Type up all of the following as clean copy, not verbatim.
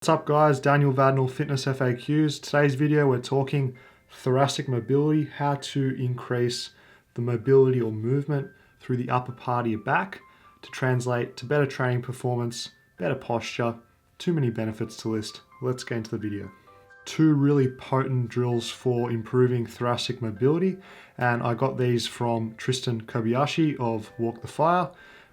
What's up guys, Daniel Vadnal, Fitness FAQs. Today's video we're talking thoracic mobility, how to increase the mobility or movement through the upper part of your back to translate to better training performance, better posture. Too many benefits to list. Let's get into the video. Two really potent drills for improving thoracic mobility, and I got these from Tristan Kobayashi of Walk the Fire.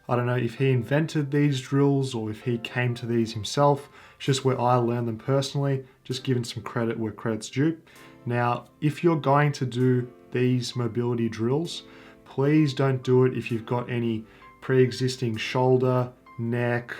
I don't know if he invented these drills or if he came to these himself. It's just where I learned them personally, just giving some credit where credit's due. Now, if you're going to do these mobility drills, please don't do it if you've got any pre-existing shoulder, neck,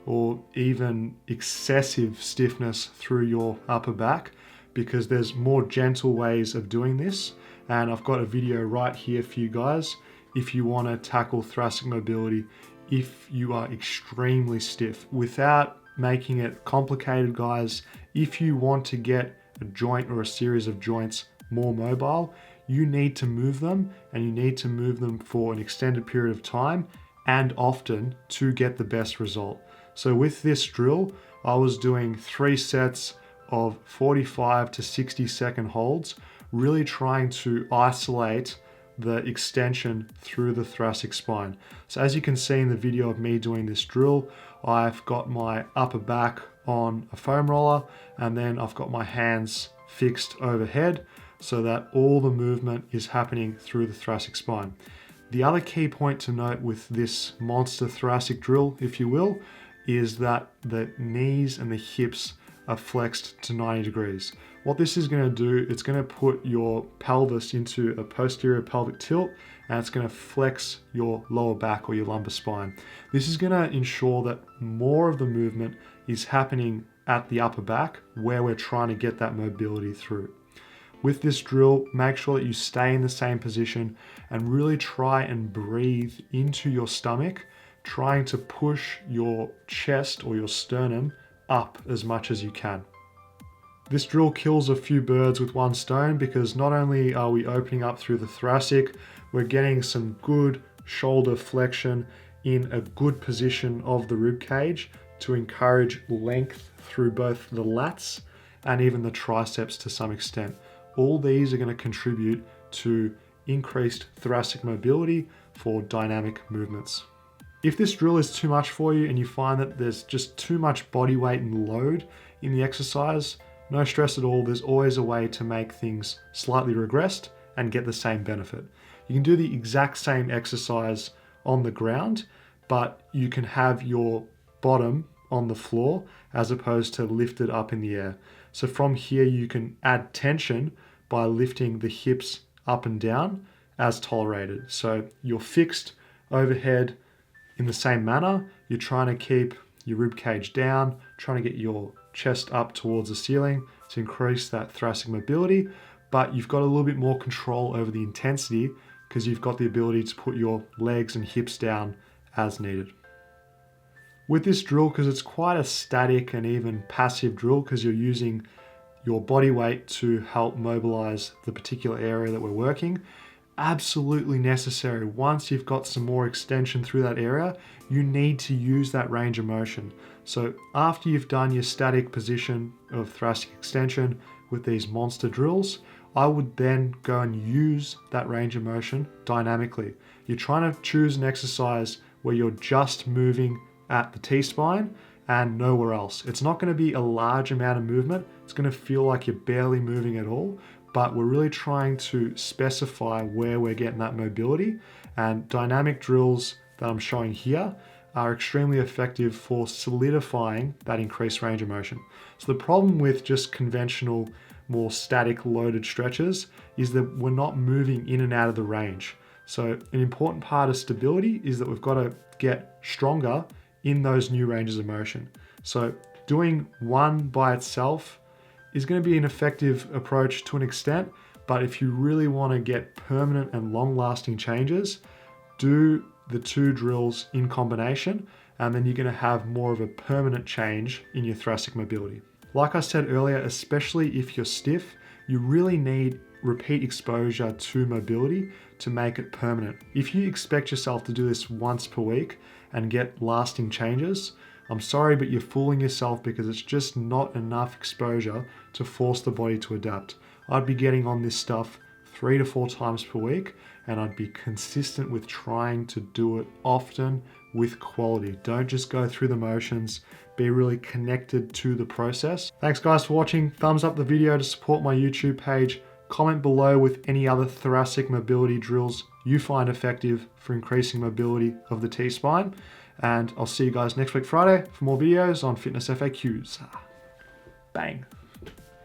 or even excessive stiffness through your upper back, because there's more gentle ways of doing this. And I've got a video right here for you guys if you want to tackle thoracic mobility if you are extremely stiff. Without making it complicated, guys, if you want to get a joint or a series of joints more mobile, you need to move them, and you need to move them for an extended period of time and often to get the best result. So with this drill, I was doing 3 sets of 45 to 60 second holds, really trying to isolate the extension through the thoracic spine. So as you can see in the video of me doing this drill, I've got my upper back on a foam roller, and then I've got my hands fixed overhead so that all the movement is happening through the thoracic spine. The other key point to note with this monster thoracic drill, if you will, is that the knees and the hips are flexed to 90 degrees. What this is going to do, it's going to put your pelvis into a posterior pelvic tilt, and it's going to flex your lower back or your lumbar spine. This is going to ensure that more of the movement is happening at the upper back, where we're trying to get that mobility through. With this drill, make sure that you stay in the same position and really try and breathe into your stomach, trying to push your chest or your sternum up as much as you can. This drill kills a few birds with one stone, because not only are we opening up through the thoracic, we're getting some good shoulder flexion in a good position of the rib cage to encourage length through both the lats and even the triceps to some extent. All these are going to contribute to increased thoracic mobility for dynamic movements. If this drill is too much for you and you find that there's just too much body weight and load in the exercise, no stress at all. There's always a way to make things slightly regressed and get the same benefit. You can do the exact same exercise on the ground, but you can have your bottom on the floor as opposed to lifted up in the air. So from here, you can add tension by lifting the hips up and down as tolerated. So you're fixed overhead in the same manner. You're trying to keep your rib cage down, trying to get your chest up towards the ceiling to increase that thoracic mobility, but you've got a little bit more control over the intensity because you've got the ability to put your legs and hips down as needed. With this drill, because it's quite a static and even passive drill, because you're using your body weight to help mobilize the particular area that we're working, absolutely necessary. Once you've got some more extension through that area, you need to use that range of motion. So after you've done your static position of thoracic extension with these monster drills, I would then go and use that range of motion dynamically. You're trying to choose an exercise where you're just moving at the T-spine and nowhere else. It's not going to be a large amount of movement. It's going to feel like you're barely moving at all, but we're really trying to specify where we're getting that mobility, and dynamic drills that I'm showing here are extremely effective for solidifying that increased range of motion. So the problem with just conventional, more static loaded stretches is that we're not moving in and out of the range. So an important part of stability is that we've got to get stronger in those new ranges of motion. So doing one by itself is going to be an effective approach to an extent, but if you really want to get permanent and long-lasting changes, do the two drills in combination, and then you're going to have more of a permanent change in your thoracic mobility. Like I said earlier, especially if you're stiff, you really need repeat exposure to mobility to make it permanent. If you expect yourself to do this once per week and get lasting changes, I'm sorry, but you're fooling yourself because it's just not enough exposure to force the body to adapt. I'd be getting on this stuff 3 to 4 times per week, and I'd be consistent with trying to do it often with quality. Don't just go through the motions, be really connected to the process. Thanks guys for watching. Thumbs up the video to support my YouTube page. Comment below with any other thoracic mobility drills you find effective for increasing mobility of the T-spine. And I'll see you guys next week Friday for more videos on fitness FAQs. Bang.